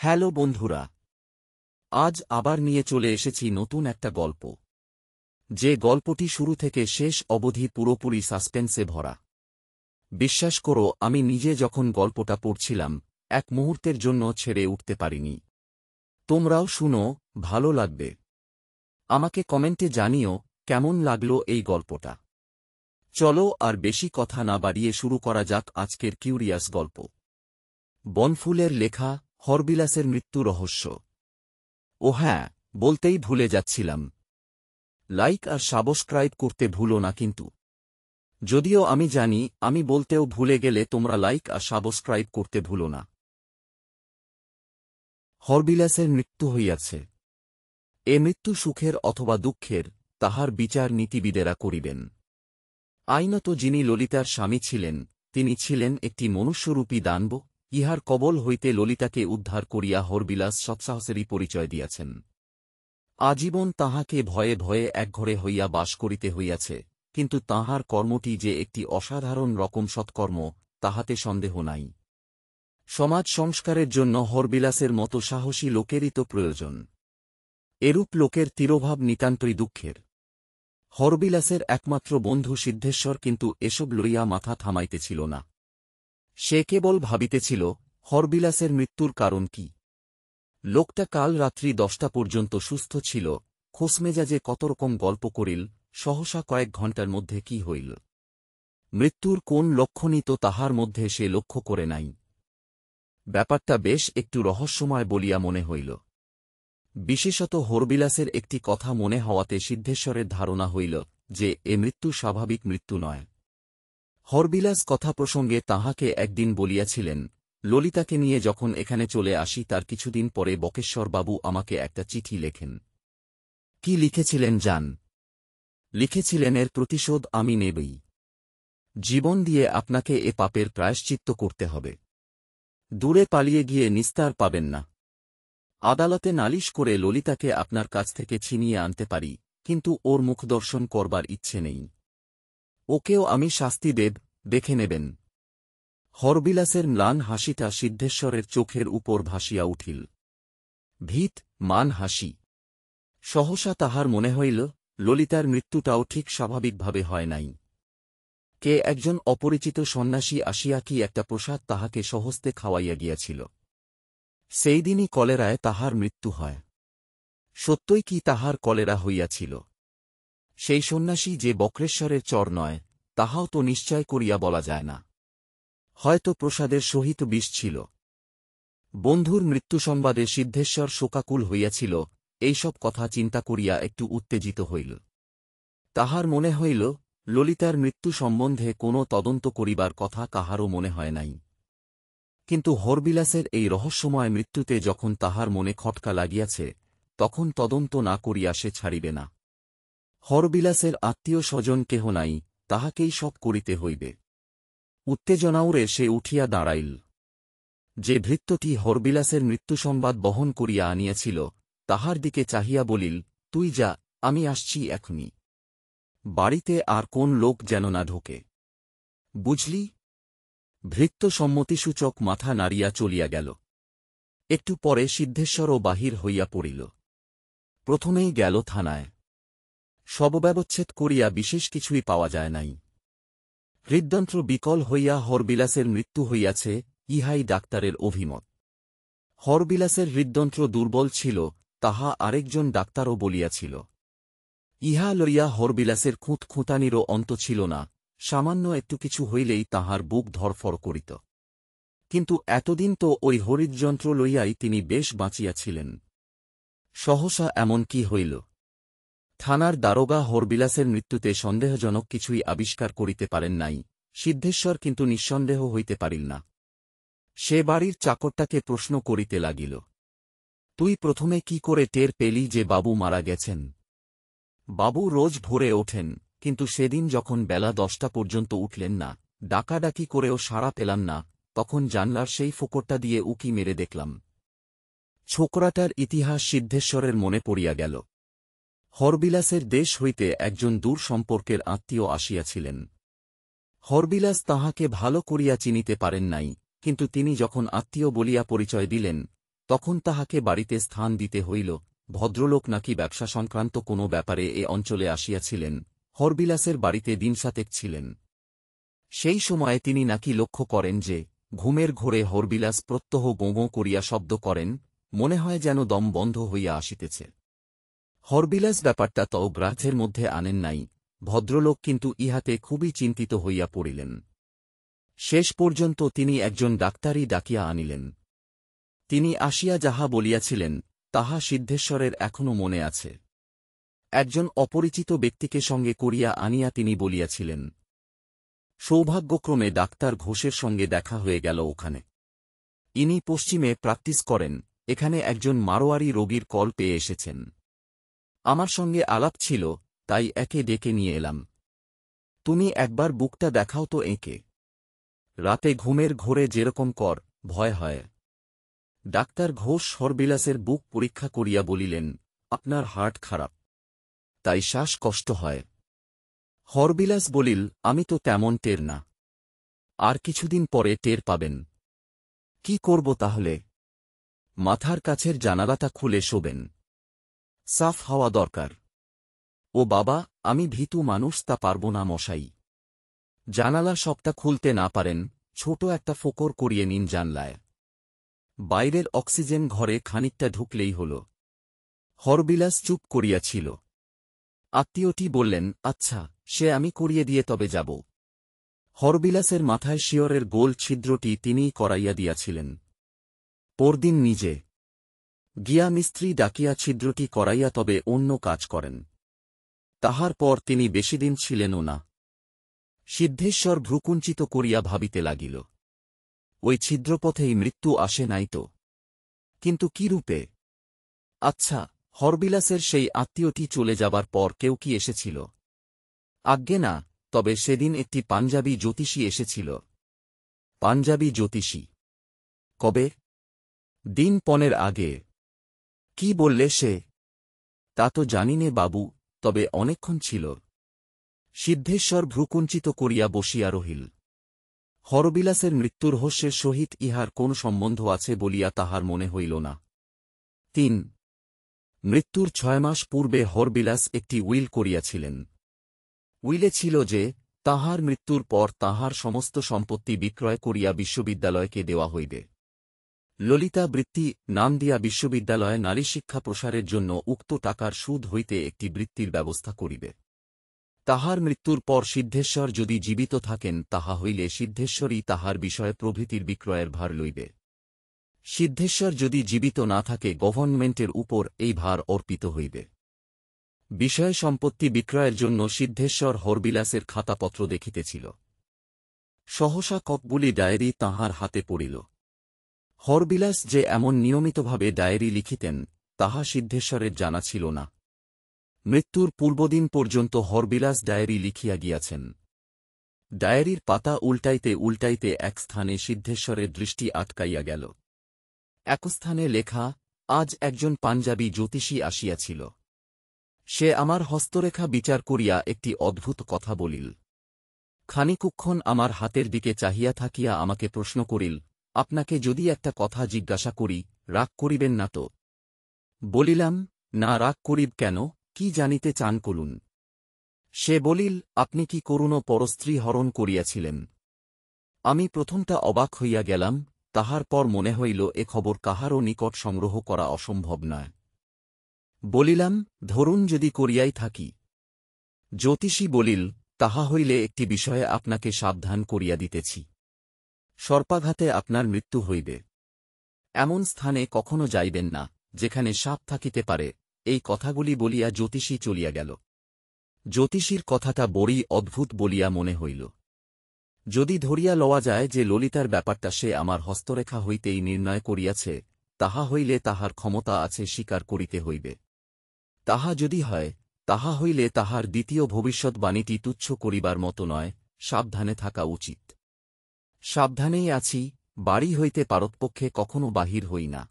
Hello বন্ধুরা, আজ আবার নিয়ে চলে এসেছি নতুন একটা গল্প। যে গল্পটি শুরু থেকে শেষ অবধি পুরোপুরি সাসপেন্সে ভরা। বিশ্বাস করো, আমি নিজে যখন গল্পটা পড়ছিলাম এক মুহূর্তের জন্য ছেড়ে উঠতে পারিনি। তোমরাও শুনো, ভালো লাগবে। আমাকে কমেন্টে জানিও কেমন লাগলো এই গল্পটা। চলো আর বেশি কথা না বাড়িয়ে শুরু করা যাক আজকের কিউরিয়াস গল্প। বনফুলের লেখা হরবিলাসের মৃত্যু রহস্য। ও হ্যাঁ, বলতেই ভুলে যাচ্ছিলাম, লাইক আর সাবস্ক্রাইব করতে ভুলো না কিন্তু। যদিও আমি জানি আমি বলতেও ভুলে গেলে তোমরা লাইক আর সাবস্ক্রাইব করতে ভুলো না। হরবিলাসের মৃত্যু হইয়াছে। এ মৃত্যু সুখের অথবা দুঃখের, তাহার বিচার নীতিবিদেরা করিবেন। আইনত যিনি ললিতার স্বামী ছিলেন, তিনি ছিলেন একটি মনুষ্যরূপী দানব। ইহার কবল হইতে ললিতাকে উদ্ধার করিয়া হরবিলাস সৎসাহসেরই পরিচয় দিয়াছেন। আজীবন তাহাকে ভয়ে ভয়ে একঘরে হইয়া বাস করিতে হইয়াছে, কিন্তু তাহার কর্মটি যে একটি অসাধারণ রকম সৎকর্ম, তাহাতে সন্দেহ নাই। সমাজ সংস্কারের জন্য হরবিলাসের মতো সাহসী লোকেরই তো প্রয়োজন। এরূপ লোকের তিরোভাব নিতান্তই দুঃখের। হরবিলাসের একমাত্র বন্ধু সিদ্ধেশ্বর কিন্তু এসব লইয়া মাথা থামাইতেছিল না। সে কেবল ভাবিতেছিল হরবিলাসের মৃত্যুর কারণ কি। লোকটা কাল রাত্রি 10টা পর্যন্ত সুস্থ ছিল, খোসমেজাজে কতরকম গল্প করিল, সহসা কয়েক ঘণ্টার মধ্যে কি হইল। মৃত্যুর কোন লক্ষণই তো তাহার মধ্যে সে লক্ষ্য করে নাই। ব্যাপারটা বেশ একটু রহস্যময় বলিয়া মনে হইল। বিশেষত হরবিলাসের একটি কথা মনে হওয়াতে সিদ্ধেশ্বরের ধারণা হইল যে এ মৃত্যু স্বাভাবিক মৃত্যু নয়। হরবিলাস কথা প্রসঙ্গে তাহাকে একদিন বলিয়াছিলেন, ললিতাকে নিয়ে যখন এখানে চলে আসি তার কিছুদিন পরে বকেশ্বরবাবু আমাকে একটা চিঠি লেখেন। কি লিখেছিলেন জান? লিখেছিলেন, এর প্রতিশোধ আমি নেবই। জীবন দিয়ে আপনাকে এ পাপের প্রায়শ্চিত্ত করতে হবে। দূরে পালিয়ে গিয়ে নিস্তার পাবেন না। আদালতে নালিশ করে ললিতাকে আপনার কাছ থেকে ছিনিয়ে আনতে পারি, কিন্তু ওর মুখদর্শন করবার ইচ্ছে নেই। ওকেও আমি শাস্তি দেব, দেখে নেবেন। হরবিলাসের ম্লান হাসিটা সিদ্ধেশ্বরের চোখের উপর ভাসিয়া উঠিল। ভীত মান হাসি। সহসা তাহার মনে হইল ললিতার মৃত্যুটাও ঠিক স্বাভাবিকভাবে হয় নাই। কে একজন অপরিচিত সন্ন্যাসী আসিয়া কি একটা প্রসাদ তাহাকে স্বহস্তে খাওয়াইয়া গিয়াছিল। সেই দিনই কলেরায় তাহার মৃত্যু হয়। সত্যই কি তাহার কলেরা হইয়াছিল? সেই সন্ন্যাসী যে বক্রেশ্বরের চর নয়, তাহাও তো নিশ্চয় করিয়া বলা যায় না। হয়তো প্রসাদের সহিত বিষ ছিল। বন্ধুর মৃত্যু সংবাদে সিদ্ধেশ্বর শোকাকুল হইয়াছিল। এইসব কথা চিন্তা করিয়া একটু উত্তেজিত হইল। তাহার মনে হইল ললিতার মৃত্যু সম্বন্ধে কোনো তদন্ত করিবার কথা কাহারও মনে হয় নাই। কিন্তু হরবিলাসের এই রহস্যময় মৃত্যুতে যখন তাহার মনে খটকা লাগিয়াছে, তখন তদন্ত না করিয়া সে ছাড়িবে না। হরবিলাসের আত্মীয় স্বজন কেহ নাই, তাহাকেই সব করিতে হইবে। উত্তেজনাউরে সে উঠিয়া দাঁড়াইল। যে ভৃত্যটি হরবিলাসের মৃত্যুসংবাদ বহন করিয়া আনিয়াছিল, তাহার দিকে চাহিয়া বলিল, তুই যা, আমি আসছি এখনি। বাড়িতে আর কোন লোক যেন না ঢোকে, বুঝলি? ভৃত্য সম্মতিসূচক মাথা নাড়িয়া চলিয়া গেল। একটু পরে সিদ্ধেশ্বরও বাহির হইয়া পড়িল। প্রথমেই গেল থানায়। শবব্যবচ্ছেদ করিয়া বিশেষ কিছুই পাওয়া যায় নাই। হৃদযন্ত্র বিকল হইয়া হরবিলাসের মৃত্যু হইয়াছে, ইহাই ডাক্তারের অভিমত। হরবিলাসের হৃদযন্ত্র দুর্বল ছিল, তাহা আরেকজন ডাক্তারও বলিয়াছিল। ইহা লইয়া হরবিলাসের খুঁতখুঁতানিরও অন্ত ছিল না। সামান্য একটু কিছু হইলেই তাহার বুক ধরফর করিত। কিন্তু এতদিন তো ওই হৃদযন্ত্র লইয়াই তিনি বেশ বাঁচিয়াছিলেন। সহসা এমন কি হইল? থানার দারোগা হরবিলাসের মৃত্যুতে সন্দেহজনক কিছুই আবিষ্কার করিতে পারেন নাই। সিদ্ধেশ্বর কিন্তু নিঃসন্দেহ হইতে পারিল না। সে বাড়ির চাকরটাকে প্রশ্ন করিতে লাগিল, তুই প্রথমে কি করে টের পেলি যে বাবু মারা গেছেন? বাবু রোজ ভোরে ওঠেন, কিন্তু সেদিন যখন বেলা 10টা পর্যন্ত উঠলেন না, ডাকাডাকি করেও সাড়া পেলাম না, তখন জানলার সেই ফোকরটা দিয়ে উকি মেরে দেখলাম। ছোকরাটার ইতিহাস সিদ্ধেশ্বরের মনে পড়িয়া গেল। হরবিলাসের দেশ হইতে একজন দূর সম্পর্কের আত্মীয় আসিয়াছিলেন। হরবিলাস তাহাকে ভালো করিয়া চিনিতে পারেন নাই, কিন্তু তিনি যখন আত্মীয় বলিয়া পরিচয় দিলেন, তখন তাহাকে বাড়িতে স্থান দিতে হইল। ভদ্রলোক নাকি ব্যবসা সংক্রান্ত কোনো ব্যাপারে এ অঞ্চলে আসিয়াছিলেন, হরবিলাসের বাড়িতে দিনসাতেক ছিলেন। সেই সময়ে তিনি নাকি লক্ষ্য করেন যে ঘুমের ঘোরে হরবিলাস প্রত্যহ গোঁ গোঁ করিয়া শব্দ করেন, মনে হয় যেন দম বন্ধ হইয়া আসিতেছে। হরবিলাস ব্যাপারটা তও গ্রাহ্যের মধ্যে আনেন নাই, ভদ্রলোক কিন্তু ইহাতে খুবই চিন্তিত হইয়া পড়িলেন। শেষ পর্যন্ত তিনি একজন ডাক্তারই ডাকিয়া আনিলেন। তিনি আসিয়া যাহা বলিয়াছিলেন তাহা সিদ্ধেশ্বরের এখনও মনে আছে। একজন অপরিচিত ব্যক্তিকে সঙ্গে করিয়া আনিয়া তিনি বলিয়াছিলেন। সৌভাগ্যক্রমে ডাক্তার ঘোষের সঙ্গে দেখা হয়ে গেল ওখানে। ইনি পশ্চিমে প্র্যাকটিস করেন, এখানে একজন মারোয়ারি রোগীর কল পেয়ে এসেছেন। আমার সঙ্গে আলাপ ছিল, তাই একে ডেকে নিয়ে এলাম। তুমি একবার বুকটা দেখাও তো এঁকে। রাতে ঘুমের ঘোরে যেরকম কর, ভয় হয়। ডাক্তার ঘোষ হরবিলাসের বুক পরীক্ষা করিয়া বলিলেন, আপনার হার্ট খারাপ, তাই শ্বাস কষ্ট হয়। হরবিলাস বলিল, আমি তো তেমন টের না। আর কিছুদিন পরে টের পাবেন। কি করব তাহলে? মাথার কাছের জানালাটা খুলে শোবেন। সাফ হওয়া দরকার। ও বাবা, আমি ভীতু মানুষ, তা পারব না মশাই। জানালা সবটা খুলতে না পারেন, ছোট একটা ফোকর করিয়ে নিন জানলায়। বাইরের অক্সিজেন ঘরে খানিকটা ঢুকলেই হল। হরবিলাস চুপ করিয়াছিল। আত্মীয়টি বললেন, আচ্ছা, সে আমি করিয়ে দিয়ে তবে যাব। হরবিলাসের মাথায় শিয়রের গোল ছিদ্রটি তিনিই করাইয়া দিয়াছিলেন। পরদিন নিজে গিয়া মিস্ত্রি ডাকিয়া ছিদ্রটি করাইয়া তবে অন্য কাজ করেন। তাহার পর তিনি বেশিদিন ছিলেনও না। সিদ্ধেশ্বর ভ্রুকুঞ্চিত করিয়া ভাবিতে লাগিল, ওই ছিদ্রপথেই মৃত্যু আসে নাই তো? কিন্তু কি রূপে? আচ্ছা, হরবিলাসের সেই আত্মীয়টি চলে যাবার পর কেউ কি এসেছিল? আজ্ঞে না, তবে সেদিন একটি পাঞ্জাবি জ্যোতিষী এসেছিল। পাঞ্জাবি জ্যোতিষী? কবে? দিন পনের আগে। কি বললে সে? তা তো জানি নে বাবু, তবে অনেকক্ষণ ছিল। সিদ্ধেশ্বর ভ্রুকুঞ্চিত করিয়া বসিয়া রহিল। হরবিলাসের মৃত্যুর রহস্যের সহিত ইহার কোন সম্বন্ধ আছে বলিয়া তাহার মনে হইল না। ৩. মৃত্যুর ৬ মাস পূর্বে হরবিলাস একটি উইল করিয়াছিলেন। উইলে ছিল যে তাহার মৃত্যুর পর তাহার সমস্ত সম্পত্তি বিক্রয় করিয়া বিশ্ববিদ্যালয়কে দেওয়া হইবে। ললিতা বৃত্তি নাম দিয়া বিশ্ববিদ্যালয়ে নারী শিক্ষা প্রসারের জন্য উক্ত টাকার সুদ হইতে একটি বৃত্তির ব্যবস্থা করিবে। তাহার মৃত্যুর পর সিদ্ধেশ্বর যদি জীবিত থাকেন, তাহা হইলে সিদ্ধেশ্বরই তাহার বিষয়ে প্রভৃতির বিক্রয়ের ভার লইবে। সিদ্ধেশ্বর যদি জীবিত না থাকে, গভর্নমেন্টের উপর এই ভার অর্পিত হইবে। বিষয় সম্পত্তি বিক্রয়ের জন্য সিদ্ধেশ্বর হরবিলাসের খাতাপত্র দেখিতেছিল। সহসা কতকগুলি ডায়েরি তাহার হাতে পড়িল। হরবিলাস যে এমন নিয়মিতভাবে ডায়েরি লিখিতেন, তাহা সিদ্ধেশ্বরের জানা ছিল না। মৃত্যুর পূর্বদিন পর্যন্ত হরবিলাস ডায়েরি লিখিয়া গিয়াছেন। ডায়েরির পাতা উল্টাইতে উল্টাইতে এক স্থানে সিদ্ধেশ্বরের দৃষ্টি আটকাইয়া গেল। এক স্থানে লেখা, আজ একজন পাঞ্জাবি জ্যোতিষী আসিয়াছিল। সে আমার হস্তরেখা বিচার করিয়া একটি অদ্ভুত কথা বলিল। খানিকুক্ষণ আমার হাতের দিকে চাহিয়া থাকিয়া আমাকে প্রশ্ন করিল, আপনাকে যদি একটা কথা জিজ্ঞাসা করি, রাগ করিবেন না তো? বলিলাম, না, রাগ করিব কেন, কি জানিতে চান করুন। সে বলিল, আপনি কি করুণ পরস্ত্রী হরণ করিয়াছিলেন? আমি প্রথমটা অবাক হইয়া গেলাম, তাহার পর মনে হইল এ খবর কাহারও নিকট সংগ্রহ করা অসম্ভব নয়। বলিলাম, ধরুন যদি করিয়াই থাকি। জ্যোতিষী বলিল, তাহা হইলে একটি বিষয়ে আপনাকে সাবধান করিয়া দিতেছি। সর্পাঘাতে আপনার মৃত্যু হইবে। এমন স্থানে কখনো যাইবেন না, যেখানে সাপ থাকিতে পারে। এই কথাগুলি বলিয়া জ্যোতিষী চলিয়া গেল। জ্যোতিষীর কথাটা বড়ই অদ্ভুত বলিয়া মনে হইল। যদি ধরিয়া লওয়া যায় যে ললিতার ব্যাপারটা সে আমার হস্তরেখা হইতেই নির্ণয় করিয়াছে, তাহা হইলে তাহার ক্ষমতা আছে স্বীকার করিতে হইবে। তাহা যদি হয়, তাহা হইলে তাহার দ্বিতীয় ভবিষ্যৎবাণীটি তুচ্ছ করিবার মতো নয়, সাবধানে থাকা উচিত। সাবধানেই আছি, বাড়ি হইতে পারতপক্ষে কখনো বাহির হই না।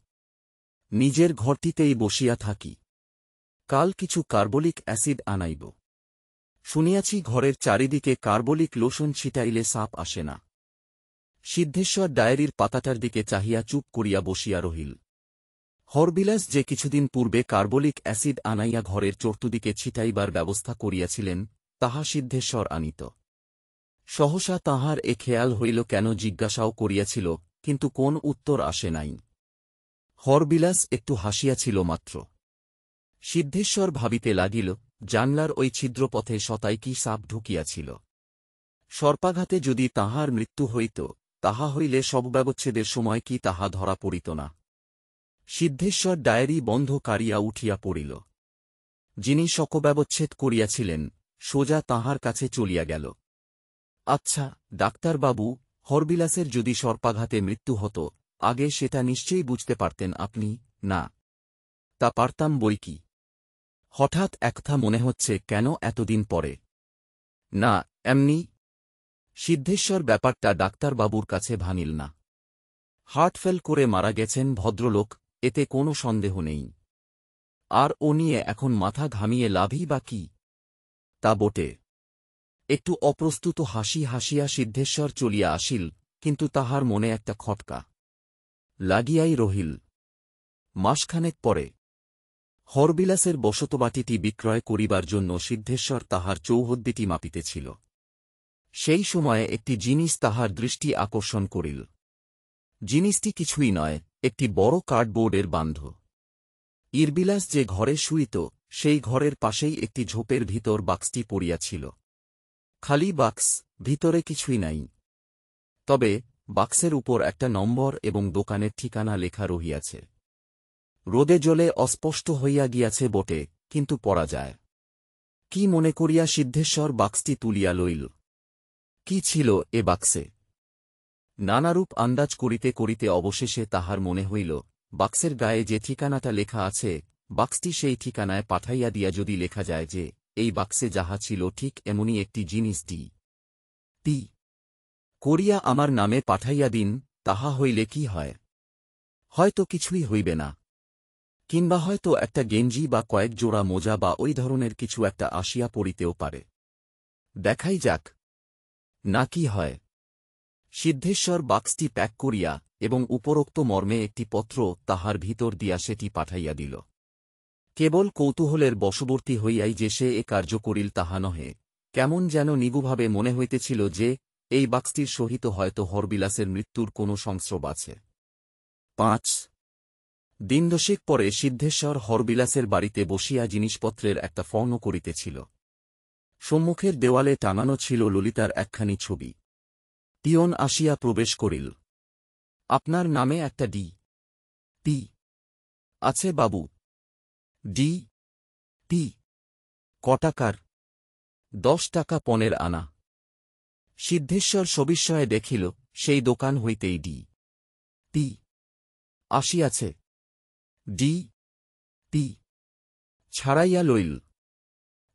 নিজের ঘরটিতেই বসিয়া থাকি। কাল কিছু কার্বলিক অ্যাসিড আনাইব। শুনিয়াছি ঘরের চারিদিকে কার্বলিক লোশন ছিটাইলে সাপ আসে না। সিদ্ধেশ্বর ডায়েরির পাতাটার দিকে চাহিয়া চুপ করিয়া বসিয়া রহিল। হরবিলাস যে কিছুদিন পূর্বে কার্বলিক অ্যাসিড আনাইয়া ঘরের চর্তুদিকে ছিটাইবার ব্যবস্থা করিয়াছিলেন, তাহা সিদ্ধেশ্বর আনিত। সহসা তাহার এ খেয়াল হইল কেন জিজ্ঞাসাও করিয়াছিল, কিন্তু কোন উত্তর আসে নাই। হরবিলাস একটু হাসিয়াছিল মাত্র। সিদ্ধেশ্বর ভাবিতে লাগিল, জানলার ওই ছিদ্রপথে শতাই কি সাপ ঢুকিয়াছিল। সর্পাঘাতে যদি তাহার মৃত্যু হইত, তাহা হইলে শবব্যবচ্ছেদের সময় কি তাহা ধরা পড়িত না। সিদ্ধেশ্বর ডায়েরি বন্ধ কারিয়া উঠিয়া পড়িল। যিনি শকব্যবচ্ছেদ করিয়াছিলেন, সোজা তাহার কাছে চলিয়া গেল। আচ্ছা ডাক্তারবাবু, হরবিলাসের যদি সর্পাঘাতে মৃত্যু হত, আগে সেটা নিশ্চয়ই বুঝতে পারতেন আপনি। না, তা পারতাম বইকি। হঠাৎ একথা মনে হচ্ছে কেন এতদিন পরে। না, এমনি। সিদ্ধেশ্বর ব্যাপারটা ডাক্তারবাবুর কাছে ভানিল না। হার্টফেল করে মারা গেছেন ভদ্রলোক, এতে কোনো সন্দেহ নেই। আর ও নিয়ে এখন মাথা ঘামিয়ে লাভই বা কি? তা বটে। একটু অপ্রস্তুত হাসি হাসিয়া সিদ্ধেশ্বর চলিয়া আসিল, কিন্তু তাহার মনে একটা খটকা লাগিয়াই রহিল। মাসখানেক পরে হরবিলাসের বসতবাটিটি বিক্রয় করিবার জন্য সিদ্ধেশ্বর তাহার চৌহদ্দিটি মাপিতেছিল। সেই সময়ে একটি জিনিস তাহার দৃষ্টি আকর্ষণ করিল। জিনিসটি কিছুই নয়, একটি বড় কার্ডবোর্ডের বান্ধ। ইরবিলাস যে ঘরে শুইত, সেই ঘরের পাশেই একটি ঝোপের ভিতর বাক্সটি পড়িয়াছিল। খালি বাক্স, ভিতরে কিছুই নাই। তবে বাক্সের উপর একটা নম্বর এবং দোকানের ঠিকানা লেখা রহিয়াছে। রোদে জলে অস্পষ্ট হইয়া গিয়াছে বটে, কিন্তু পড়া যায়। কি মনে করিয়া সিদ্ধেশ্বর বাক্সটি তুলিয়া লইল। কি ছিল এ বাক্সে? নানারূপ আন্দাজ করিতে করিতে অবশেষে তাহার মনে হইল, বাক্সের গায়ে যে ঠিকানাটা লেখা আছে, বাক্সটি সেই ঠিকানায় পাঠাইয়া দিয়া যদি লেখা যায় যে, এই বাক্সে যাহা ছিল ঠিক এমনই একটি জিনিস টি করিয়া আমার নামে পাঠাইয়া দিন, তাহা হইলে কি হয়? হয়তো কিছুই হইবে না। কিংবা হয়তো একটা গেঞ্জি বা কয়েক জোড়া মোজা বা ওই ধরনের কিছু একটা আসিয়া পড়িতেও পারে। দেখাই যাক না কি হয়। সিদ্ধেশ্বর বাক্সটি প্যাক করিয়া এবং উপরোক্ত মর্মে একটি পত্র তাহার ভিতর দিয়া সেটি পাঠাইয়া দিল। কেবল কৌতূহলের বশবর্তী হইয়াই যে সে এ কার্য করিল তাহা নহে, কেমন যেন নিগুভাবে মনে হইতেছিল যে, এই বাক্সটির সহিত হয়তো হরবিলাসের মৃত্যুর কোনো সংস্রব আছে। 5 দিন দশেক পরে সিদ্ধেশ্বর হরবিলাসের বাড়িতে বসিয়া জিনিসপত্রের একটা ফর্ণ করিতেছিল। সম্মুখের দেওয়ালে টাঙানো ছিল ললিতার একখানি ছবি। পিয়ন আসিয়া প্রবেশ করিল। আপনার নামে একটা টি আছে বাবু। টি কটাকার? 10 টাকা 15 আনা। সিদ্ধেশ্বর সবিস্ময়ে দেখিল, সেই দোকান হইতেই টি আসিয়াছে। টি ছাড়াইয়া লইল।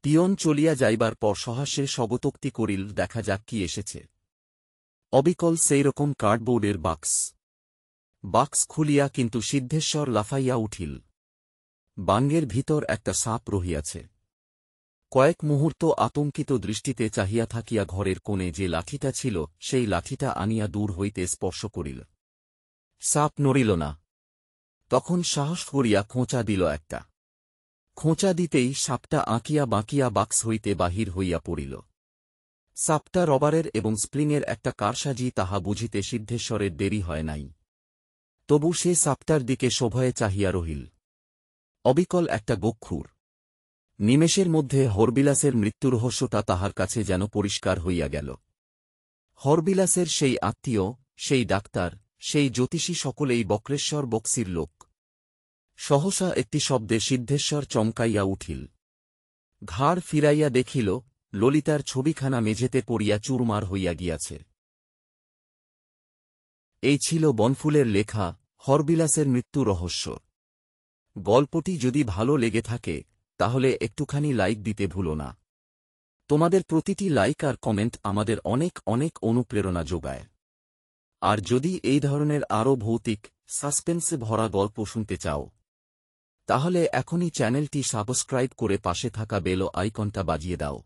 পিয়ন চলিয়া যাইবার পর সহাস্যে স্বগতোক্তি করিল, দেখা যাক কি এসেছে। অবিকল সেইরকম কার্ডবোর্ডের বাক্স খুলিয়া কিন্তু সিদ্ধেশ্বর লাফাইয়া উঠিল। বাঙ্গের ভিতর একটা সাপ রহিয়াছে। কয়েক মুহূর্ত আতঙ্কিত দৃষ্টিতে চাহিয়া থাকিয়া ঘরের কোণে যে লাঠিটা ছিল, সেই লাঠিটা আনিয়া দূর হইতে স্পর্শ করিল। সাপ নড়িল না। তখন সাহস করিয়া খোঁচা দিল একটা। খোঁচা দিতেই সাপটা আঁকিয়া বাঁকিয়া বাক্স হইতে বাহির হইয়া পড়িল। সাপটা রবারের এবং স্প্রিংয়ের একটা কারসাজি, তাহা বুঝিতে সিদ্ধেশ্বরের দেরি হয় নাই। তবু সে সাপটার দিকে শোভয়ে চাহিয়া রহিল। অবিকল একটা গক্ষুর। নিমেষের মধ্যে হরবিলাসের মৃত্যুরহস্যটা তাহার কাছে যেন পরিষ্কার হইয়া গেল। হরবিলাসের সেই আত্মীয়, সেই ডাক্তার, সেই জ্যোতিষী সকলেই বক্রেশ্বর বক্সির লোক। সহসা একটি শব্দে সিদ্ধেশ্বর চমকাইয়া উঠিল। ঘাড় ফিরাইয়া দেখিল, ললিতার ছবিখানা মেঝেতে পড়িয়া চুরমার হইয়া গিয়াছে। এই ছিল বনফুলের লেখা হরবিলাসের মৃত্যু রহস্য। গল্পটি যদি ভালো লেগে থাকে, তাহলে একটুখানি লাইক দিতে ভুলো না। তোমাদের প্রতিটি লাইক আর কমেন্ট আমাদের অনেক অনেক অনুপ্রেরণা যোগায়। আর যদি এই ধরনের আরও ভৌতিক, সাসপেন্সে ভরা গল্প শুনতে চাও, তাহলে এখনই চ্যানেলটি সাবস্ক্রাইব করে পাশে থাকা বেল আইকনটা বাজিয়ে দাও।